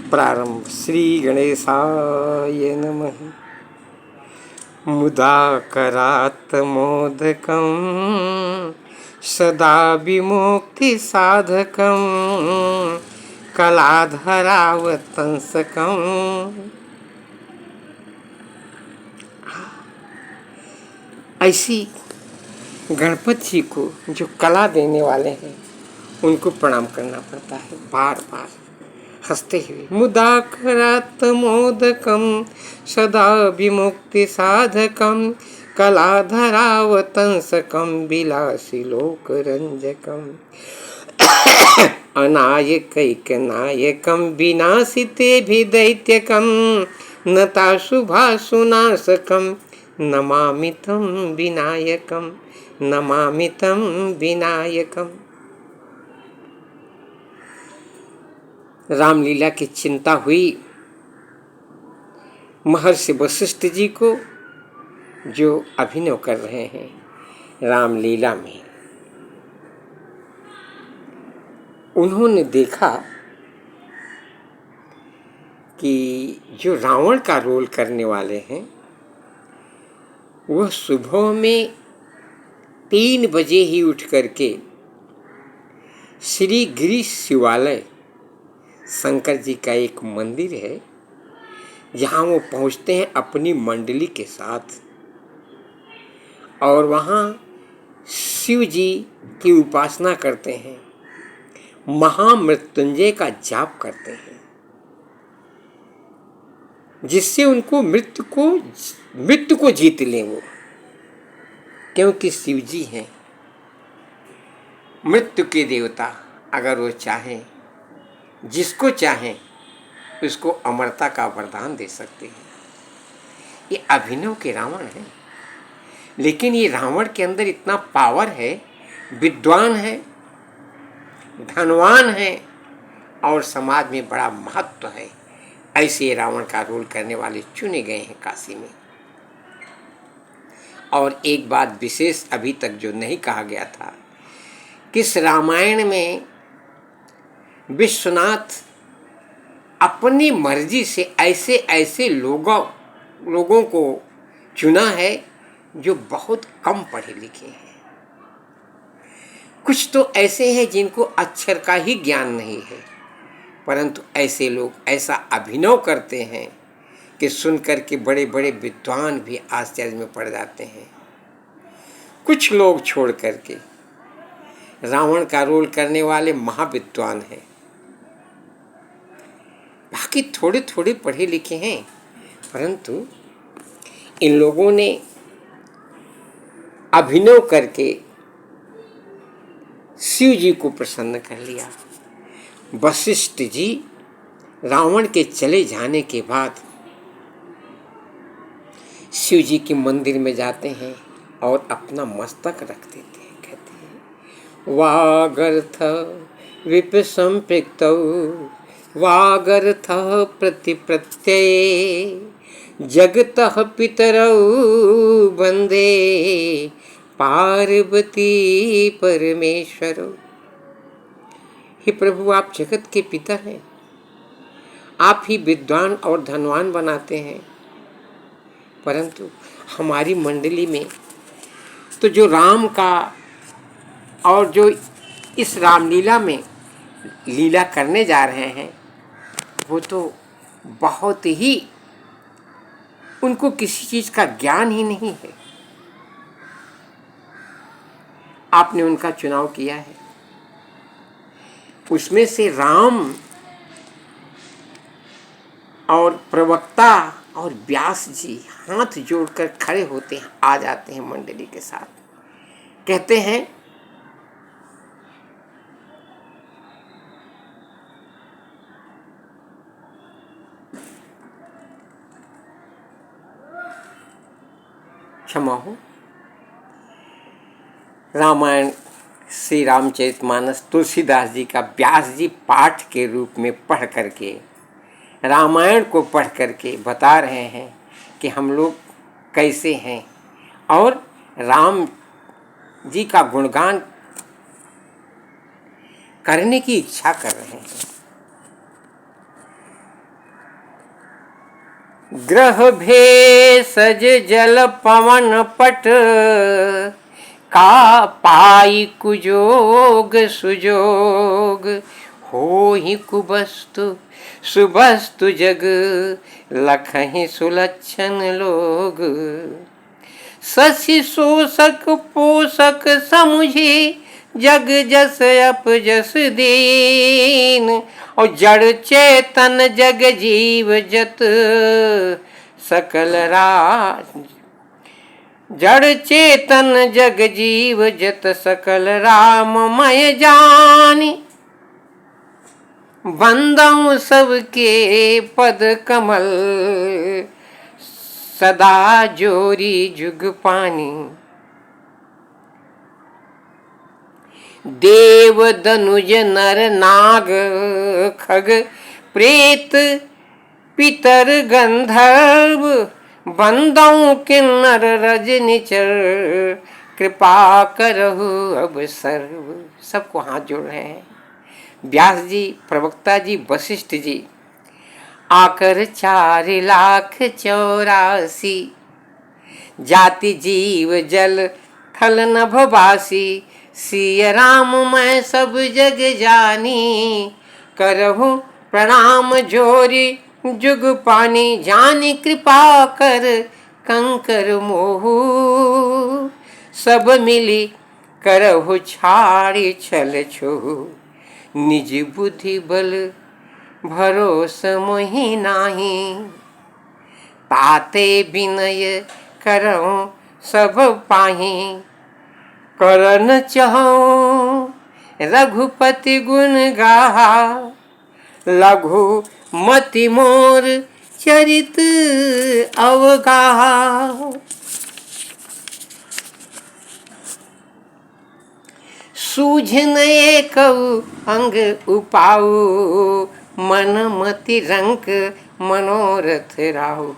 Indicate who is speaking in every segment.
Speaker 1: प्रारंभ। श्री गणेशाय नमः। मुदाकरात् मोदकं सदा विमुक्ति साधकं कलाधरावतंसकं। ऐसी गणपति जी को जो कला देने वाले हैं उनको प्रणाम करना पड़ता है बार बार हंसते हुए। मुदाकरात् मोदकं सदा विमुक्ति साधकं कलाधरावतंसकं विलासी लोकरंजकं अनायकैकनायकं विनाशिते दैत्यकं नताशुभाशुनाशकं नमामि तं विनायकं नमामि तं विनायकं। रामलीला की चिंता हुई महर्षि वशिष्ठ जी को, जो अभिनय कर रहे हैं रामलीला में। उन्होंने देखा कि जो रावण का रोल करने वाले हैं वह सुबह में 3 बजे ही उठ करके श्री गिरी शिवालय, शंकर जी का एक मंदिर है, जहाँ वो पहुँचते हैं अपनी मंडली के साथ और वहाँ शिव जी की उपासना करते हैं, महामृत्युंजय का जाप करते हैं, जिससे उनको मृत्यु को जीत लें वो, क्योंकि शिव जी हैं मृत्यु के देवता। अगर वो चाहें, जिसको चाहें उसको अमरता का वरदान दे सकते हैं। ये अभिनव के रावण हैं, लेकिन ये रावण के अंदर इतना पावर है, विद्वान है, धनवान है और समाज में बड़ा महत्व है। ऐसे रावण का रोल करने वाले चुने गए हैं काशी में। और एक बात विशेष अभी तक जो नहीं कहा गया था, किस रामायण में विश्वनाथ अपनी मर्जी से ऐसे ऐसे लोगों को चुना है जो बहुत कम पढ़े लिखे हैं। कुछ तो ऐसे हैं जिनको अक्षर का ही ज्ञान नहीं है, परंतु ऐसे लोग ऐसा अभिनव करते हैं कि सुनकर के बड़े बड़े विद्वान भी आश्चर्य में पड़ जाते हैं। कुछ लोग छोड़ करके रावण का रोल करने वाले महाविद्वान हैं, बाकी थोड़े थोड़े पढ़े लिखे हैं, परंतु इन लोगों ने अभिनव करके शिव जी को प्रसन्न कर लिया। वशिष्ठ जी रावण के चले जाने के बाद शिव जी के मंदिर में जाते हैं और अपना मस्तक रख देते हैं। कहते हैं वागर्थ विप संपृक्तौ वागर्थः प्रतिप्रत्यये जगतः पितरौ वंदे पार्वती परमेश्वरो। हे प्रभु, आप जगत के पिता हैं, आप ही विद्वान और धनवान बनाते हैं, परंतु हमारी मंडली में तो जो राम का और जो इस रामलीला में लीला करने जा रहे हैं वो तो बहुत ही, उनको किसी चीज का ज्ञान ही नहीं है। आपने उनका चुनाव किया है, उसमें से राम और प्रवक्ता और व्यास जी हाथ जोड़कर खड़े होते हैं, आ जाते हैं मंडली के साथ। कहते हैं क्षमा हो, रामायण श्री रामचरितमानस तुलसीदास जी का व्यास जी पाठ के रूप में पढ़ करके, रामायण को पढ़ करके बता रहे हैं कि हम लोग कैसे हैं और राम जी का गुणगान करने की इच्छा कर रहे हैं। ग्रह भेषज जल पवन पट, का पाई कुजोग सुजोग, हो ही कुबस्तु सुबस्तु जग, लखहि सुलक्षण लोग। शशि शोषक पोषक समुझे, जग जस अप जस दीन, और जड़ चेतन जग जीव जत, सकल राज जड़ चेतन जग जीव जत, सकल राममय जानी। बंदौ सबके पद कमल, सदा जोरी जुग पानी। देव दनुज नर नाग, खग प्रेत पितर गंधर्व, बंदौ किन्नर रजनिचर, कृपा करहु अब सर्व। सबको हाथ जोड़ रहे हैं। व्यास जी, प्रवक्ता जी, वशिष्ठ जी आकर 4,84,000 जाति जीव जल थल नभवासी, सिय राम मैं सब जग जानी, करहु प्रणाम जोरी जुग पानी। जानी कृपा कर कंकर मोहु, सब मिली करहु छाड़ी छल छोहु। निज बुद्धि बल भरोस मोहि नाही, ताते विनय करहु सब पाही। करन चहु रघुपति गुण गाहा, लघु मति मोर चरित अवगाहा। सूझन एकउ अंग उपाऊ, मन मति रंक मनोरथ राहु।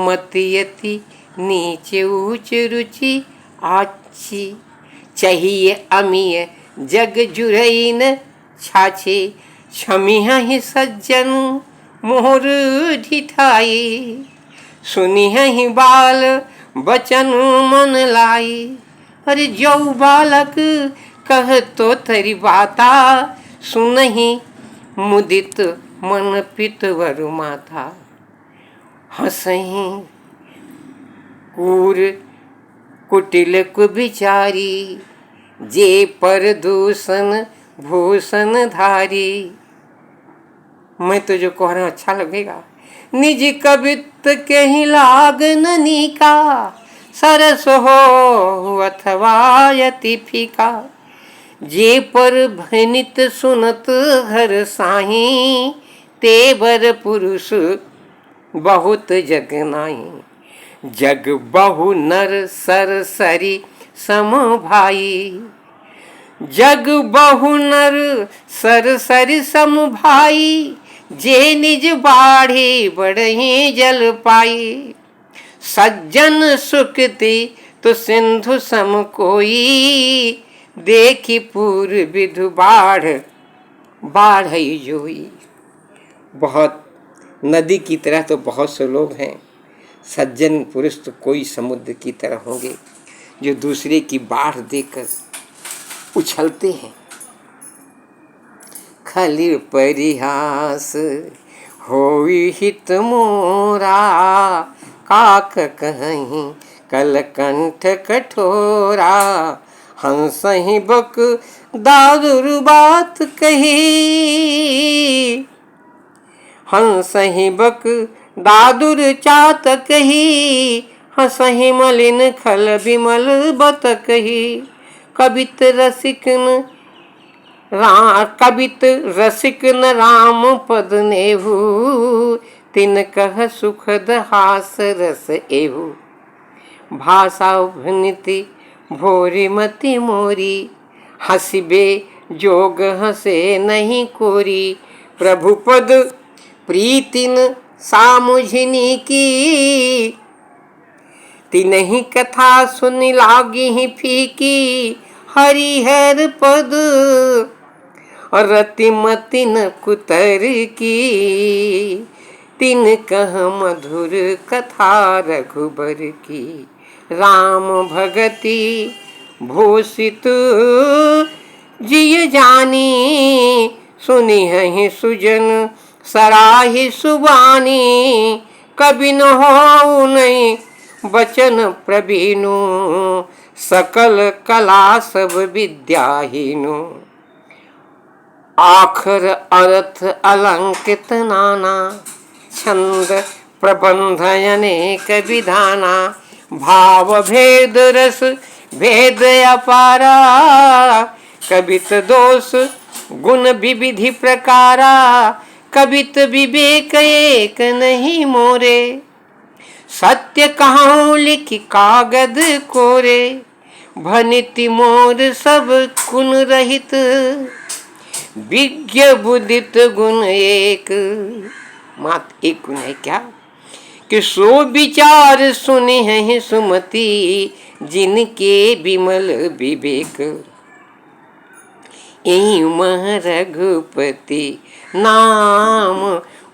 Speaker 1: मति यति नीचे ऊंच रुचि आछी, चाहिए अमीय जग जुरई न छाछे। क्षमिहि सज्जन मोर ढिठाई, सुनिहि बाल बचन मन लाई। अरे जो बालक कह तो तरी बाता, सुनहि मुदित मन पितवर माता। हंसहि कूर कुटिल कुबिचारी, जे पर दूषण भूषण धारी। मैं तो जो कह रहा हूँ अच्छा लगेगा। निज कवित्व के ही लागन नीका, सरस हो अथवा यति फीका। जे पर भनित सुनत हर साही, ते बर पुरुष बहुत जग नाही। जग बहु नर सर सरी सम भाई, जग बहु नर सर सरी सम भाई। जे निज बाढ़ी बढ़ही जल पाई, सज्जन सुकृति तो सिंधु सम कोई। देखी पूर्व विधु बाढ़ बाढ़ई जोई। बहुत नदी की तरह तो बहुत से लोग हैं, सज्जन पुरुष तो कोई समुद्र की तरह होंगे, जो दूसरे की बाढ़ देकर उछलते हैं। खलिर परिहास होई हित मोरा, काक कहीं कलकंठ कठोरा। हंसहि बक दादुर बात कही, हंसहि बक दादुर चात कही। हंसहि मलिन खल विमल बत कही। कबित रसिक न राम पद नेहु, तिन कह सुखद हास रस एहु। भाषा भनिति भोरी मति मोरी, हसिबे जोग हसे नहीं कोरी। प्रभु पद प्रीतिन सामुझिनी की, तिनहि कथा सुनि लागी ही फीकी। हरिहर पद रति मति न कुतर की, तिन कह मधुर कथा रघुबर की, राम भगति भूषित जिय जानी, सुनी है सुजन सराहि सुबानी, कभी न हो नहीं बचन प्रवीणु, सकल कला सब विद्याहीनु, आखर अर्थ अलंकृत नाना, छंद प्रबंध अनेक विधाना, भाव भेद रस भेद अपारा, कवित दोष गुण विविधि प्रकारा, कवित विवेक एक नहीं मोरे, सत्य कहाँ लिखि कागद कोरे, भनिति मोर सब गुण रहित, विज्ञ बुदित गुण एक। मात्र एक गुण है क्या कि सो विचार सुने हैं सुमति, जिनके विमल विवेक, एवं रघुपति नाम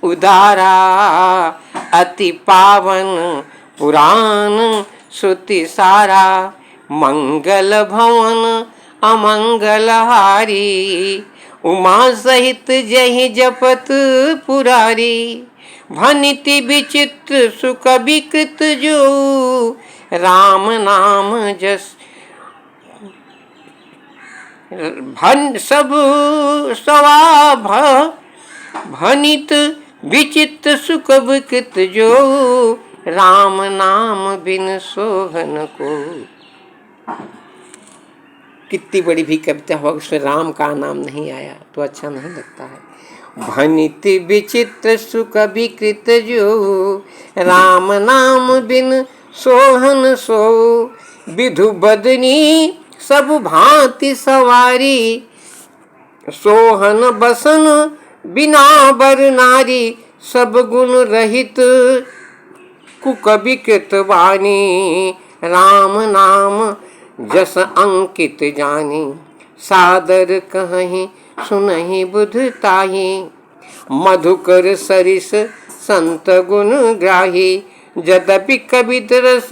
Speaker 1: उदारा, अति पावन पुराण श्रुति सारा, मंगल भवन अमंगल हारी, उमा सहित जहि जपत पुरारी, भनिति विचित्र सुख विकृत जो, राम नाम जस भन सब सवाभ, भनित विचित्र सुख विकृत जो, राम नाम बिन सोहन को। कितनी बड़ी भी कविता हो, उसमें राम का नाम नहीं आया तो अच्छा नहीं लगता है। भनित विचित्र सुख विकृत जो, राम नाम बिन सोहन सो, विधु बदनी सब भांति सवारी, सोहन बसन बिना बर नारी, सब गुण रहित कुकविकृत वाणी, राम नाम जस अंकित जानी, सादर कहीं सुनहि बुध ताही, मधुकर सरिस संत गुण ग्राही, यद्यपि कवित रस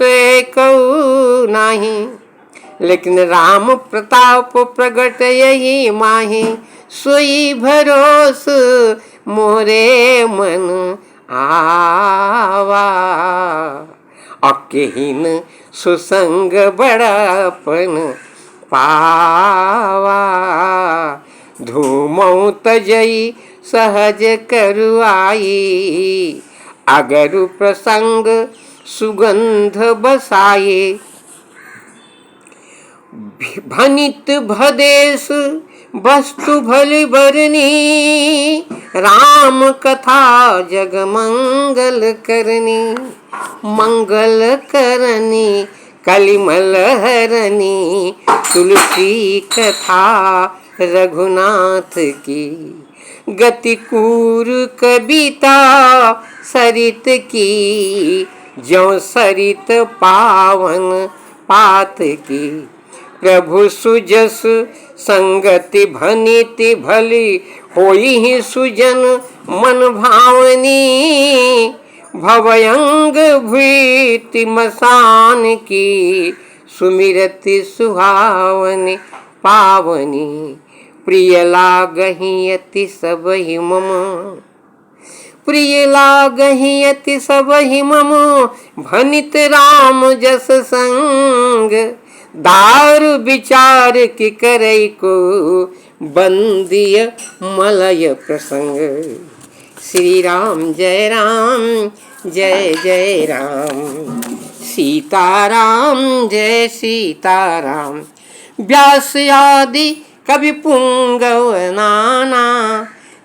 Speaker 1: कऊ नाही, लेकिन राम प्रताप प्रगट यही माही, सोई भरोस मोरे मन आवा, अकेहिन सुसंग बड़ापन पावा, धूमौ तजई सहज करुआई, अगर प्रसंग सुगंध बसाए, भनित भदेश वस्तु भल बरनी, राम कथा जग मंगल करनी, मंगल करनी कलिमल हरनी, तुलसी कथा रघुनाथ की, गति कूर कविता सरित की, ज्यों सरित पावन पात की, प्रभु सुजस संगति भनिति भली, होई ही सुजन मन भावनी, भवयंग भीति मसान की, सुमिरति सुहावनी पावनी, प्रिय लागहि अति सब ही मम, प्रिय लागहि अति सब ही मम, भनित राम जस संग, दारु विचार की करई को, बंदिय मलय प्रसंग। श्री राम जय जय राम, सीताराम जय सीताराम, व्यास आदि कवि पुंगव नाना,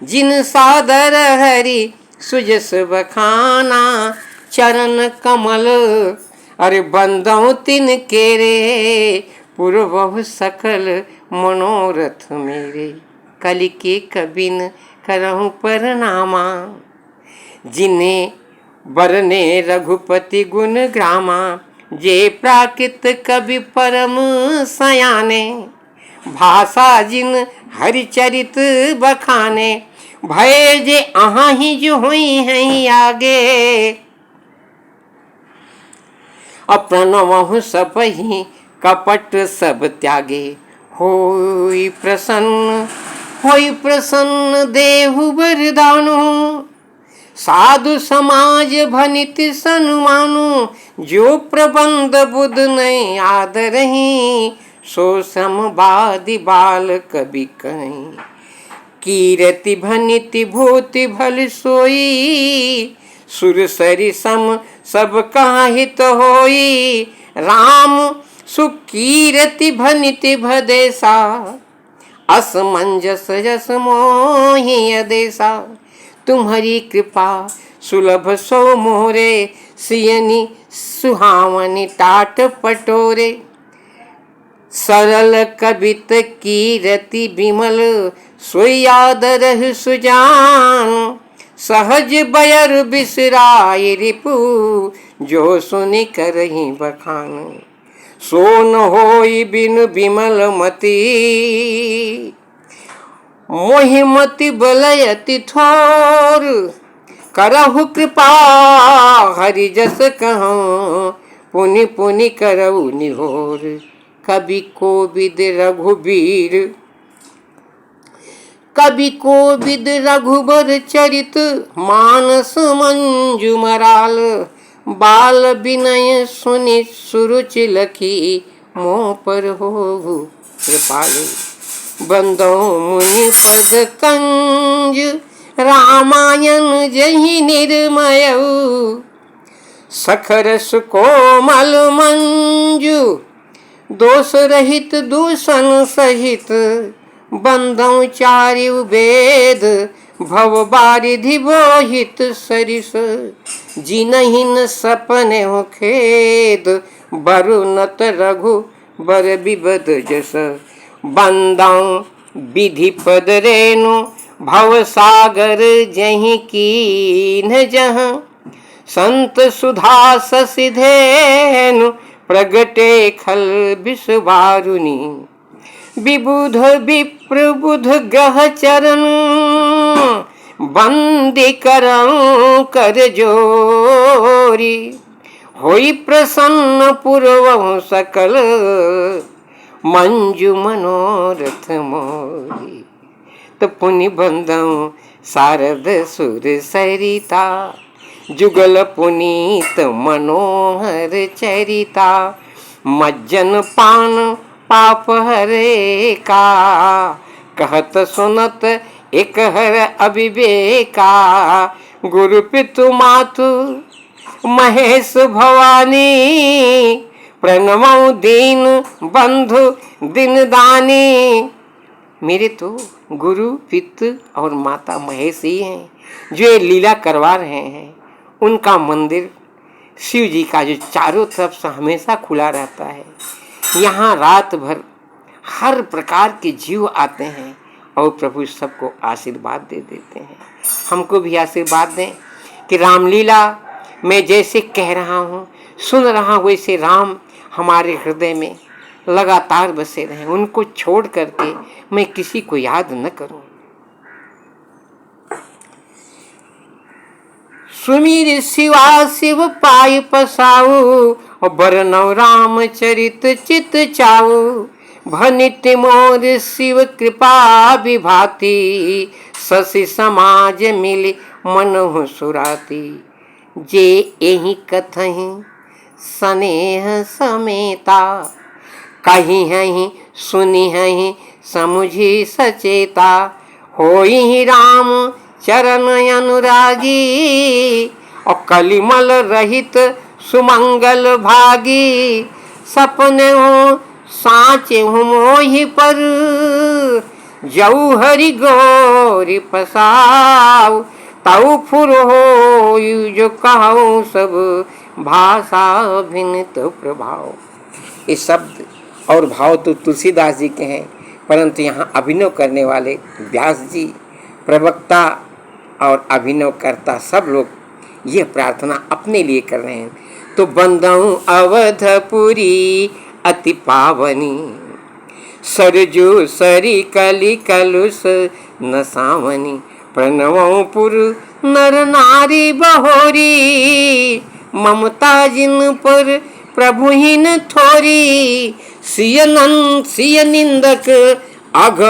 Speaker 1: जिन सादर हरि सुजस बखाना, चरण कमल अरे बंदौ तिन केरे, पूर्व सकल मनोरथ मेरे, कलि के कबिन करहु परनामा, जिन्हें बरने रघुपति गुण ग्रामा, जे प्राकृत कवि परम सयाने, भाषा जिन हरिचरित बखाने, भय जे अहाँ ही जो हुई हैं आगे, अप्रणवहु सब ही कपट सब त्यागे। होई प्रसन्न देहु वरदानु, साधु समाज भनित सन्मानु। जो प्रबंध बुध नहीं आदरही, सो समवादि बाल कवि कहीं। कीरति भनिति भूति भल सोई, सुर सरि सम सब काहित होई। राम सुकीरति भनिति भदेसा, असमंजस जस मोहि अदेसा। तुम्हारी कृपा सुलभ सो मोरे, सियनी सुहावनी टाट पटोरे। सरल कवित कीरति बिमल, सोई आदर सुजान। सहज बयर बिसराय रिपु, जो सुनि करहि बखान। सोन होई बिन बिमल मति, मोहि मति बलयति थोर। करहु कृपा हरि जस कहूँ, पुनि पुनि करहु निहोर। कवि कोविद रघुबीर, कवि कोविद रघुबर चरित। मानस मंजु मराल, बाल विनय सुनि सुरुचि लखी। मोह पर होहु कृपाल, बंदो मुनि पद कंज। रामायण जहि निर्मय, सखर सुकोमल मंजु। दोष रहित दूषण सहित, बंधौ चारिउ वेद। भव बारिधि बोहित सरिस, जिनहि न सपने हो खेद। बरुनत रघु बर विबद जस, बंदौ विधि पद रेणु। भव सागर जहि कीन्ह जहाँ, संत सुधा ससिधेनु। प्रगटे खल विषवारुणी, विबुध विप्र बुध ग्रह चरण। बंदी करऊं कर जोरी, होई प्रसन्न पुरवहु सकल। मंजु मनोरथ मोरी, तो पुनि बंदऊ शारद सुर सरिता। जुगल पुनीत मनोहर चरिता, मज्जन पान पाप हरे का। कहत सुनत एक हर अविवेका, गुरु पितु मातु महेश भवानी। प्रणमौ दीन बंधु दिन दानी। मेरे तो गुरु पितु और माता महेश ही हैं, जो ये लीला करवा रहे हैं। उनका मंदिर शिव जी का जो चारों तरफ से हमेशा खुला रहता है। यहाँ रात भर हर प्रकार के जीव आते हैं और प्रभु सबको आशीर्वाद दे देते हैं। हमको भी आशीर्वाद दें कि रामलीला मैं जैसे कह रहा हूँ, सुन रहा हूँ, वैसे राम हमारे हृदय में लगातार बसे रहें। उनको छोड़ करके मैं किसी को याद न करूं। सुमिर शिवा शिव पाय पसाऊ, बरनौ राम चरित चित चाऊ। भनित मोर शिव कृपा विभाति, शशि समाज मिल मनहु सुराती। जे एहि कथहि स्नेह समेता, कही हैं सुनी हैं समुझी सचेता। होई राम चरण अनुरागी, और कलिमल रहित सुमंगल भागी। सपने हो साचे हूँ मोहि पर, जऊ हरि गौरी पसाऊ। तऊ फुर हो जो कहूँ सब, भाषा भिन्नत प्रभाव। ये शब्द और भाव तो तुलसीदास जी के हैं, परंतु यहाँ अभिनव करने वाले व्यास जी, प्रवक्ता और अभिनवकर्ता सब लोग ये प्रार्थना अपने लिए कर रहे हैं। तो बंदऊ अवधपुरी अति पावनी, सरजू सरी कली कलुष न सावनी। प्रणवों पुर नर नारी बहोरी, ममता जिन पर प्रभु ही न थोरी। सिय निंदक अघ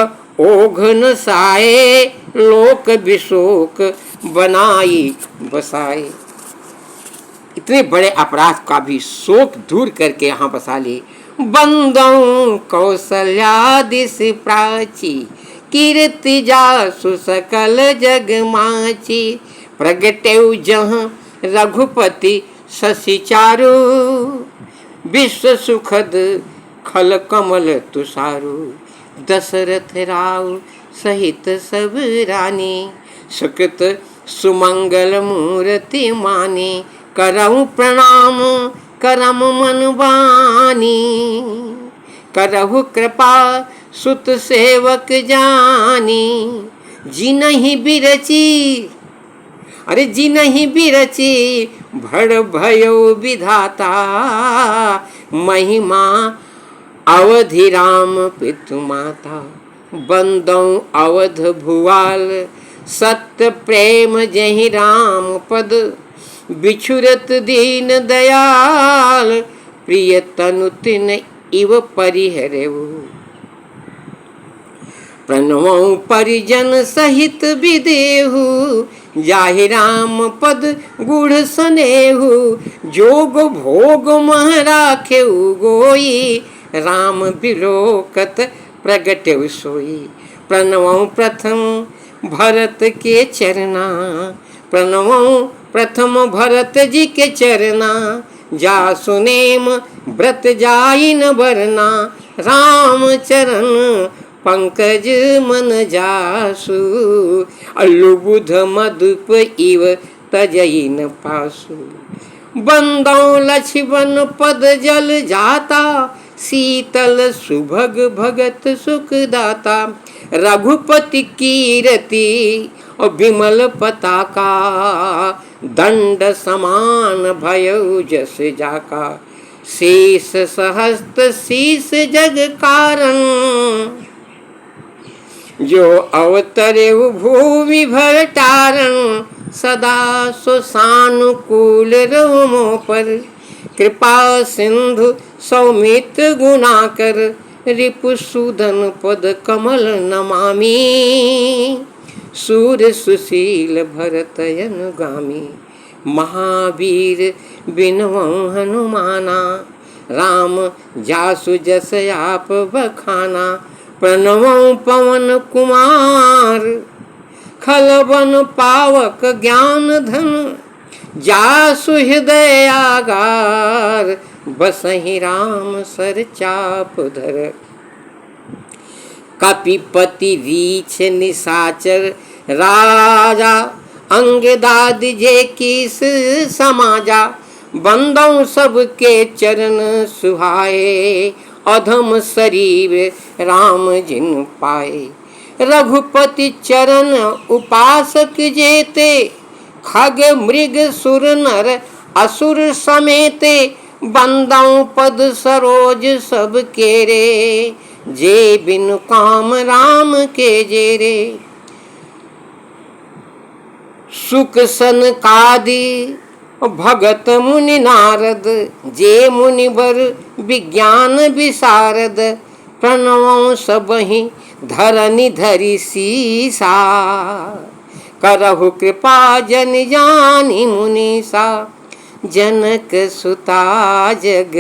Speaker 1: ओघ न साए, लोक विशोक बनाई बसाए। इतने बड़े अपराध का भी शोक दूर करके यहाँ बसा ले। बंदों कौशल्यादिस प्राची, कीर्ति जासु सकल जग माची। प्रगटेउ जहाँ रघुपति शशि चारु, विश्व सुखद खल कमल तुषारु। दशरथ राव सहित सब रानी, सुकृत सुमंगल मूर्ति मानी। करहु प्रणाम करम मन बानी, करहु कृपा सुत सेवक जानी। जिनहि बिरची, अरे जिनहि बिरची भड़ भयो विधाता। महिमा अवधि राम पितु माता, बंदौ अवध भुआल। सत्य प्रेम जहि राम पद, बिछुरत दीन दयाल। प्रिय तनु तिन इव परिहरेउ, प्रणवों परिजन सहित विदेहु। जाहि राम पद गुढ़ सनेहु, जोग भोग मह राखेउ गोई। राम बिलोकत प्रगटेउ सोई। प्रणवों प्रथम भरत के चरना, प्रणवों प्रथम भरत जी के चरना। जा सुनेम व्रत जाई न बरना, राम चरण पंकज मन जासु। अलुबुध मधुप इव तजई न पासु। बंदौ लक्ष्मण पद जल जाता, शीतल सुभग भगत सुख दाता। रघुपति कीरति और विमल पताका, दंड समान भयो जस जाका। शेष सहस्त्र शीस जग कारण, जो अवतरे भूमि भर टारण। सदा सुसानुकूल रोमो पर, कृपा सिंधु सौमित्र गुणाकर। रिपुसूदन पद कमल नमामि, सूर सुशील भरत अनुगामी। महावीर बिनवं हनुमाना, राम जासु जस आप बखाना। प्रणवं पवन कुमार, खलवन पावक ज्ञान धन। जासु हृदय आगार, बसहि राम सर चाप धर। कपिपति रीछ निशाचर राजा, अंगदादि जे किस समाजा। बंदौ सबके चरण सुहाए, अधम शरीर राम जिन पाए। रघुपति चरण उपासक जेते, खग मृग सुर नर असुर समेते। बंदौ पद सरोज सब केरे, जे बिनु काम राम के जेरे। सुख सनकादि भगत मुनि नारद, जे मुनिवर विज्ञान विशारद। प्रणवों सबहि धरनि धरि सीसा, करहु कृपा जन जानी मुनीसा। जनक सुता जग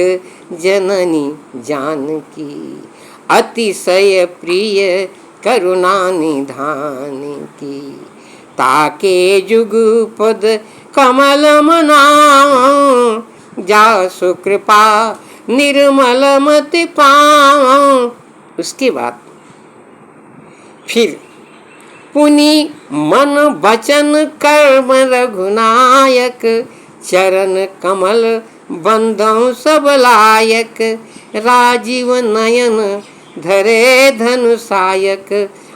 Speaker 1: जननी जानकी, अतिशय प्रिय करुणा निधान की। ताके जुगपद कमल मनाओ, जासु कृपा निर्मल मति पाओ। उसके बाद फिर पुनि मन वचन कर्म रघुनायक। चरण कमल बंदौ सब लायक, राजीव नयन धरे धनुषायक।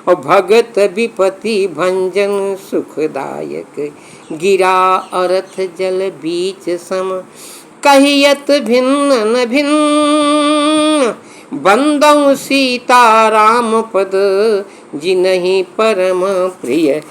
Speaker 1: और भगत विपति भंजन सुखदायक। गिरा अर्थ जल बीच सम, कहियत भिन्न न भिन्न। बंदौ सीता राम पद, जिनहि परम प्रिय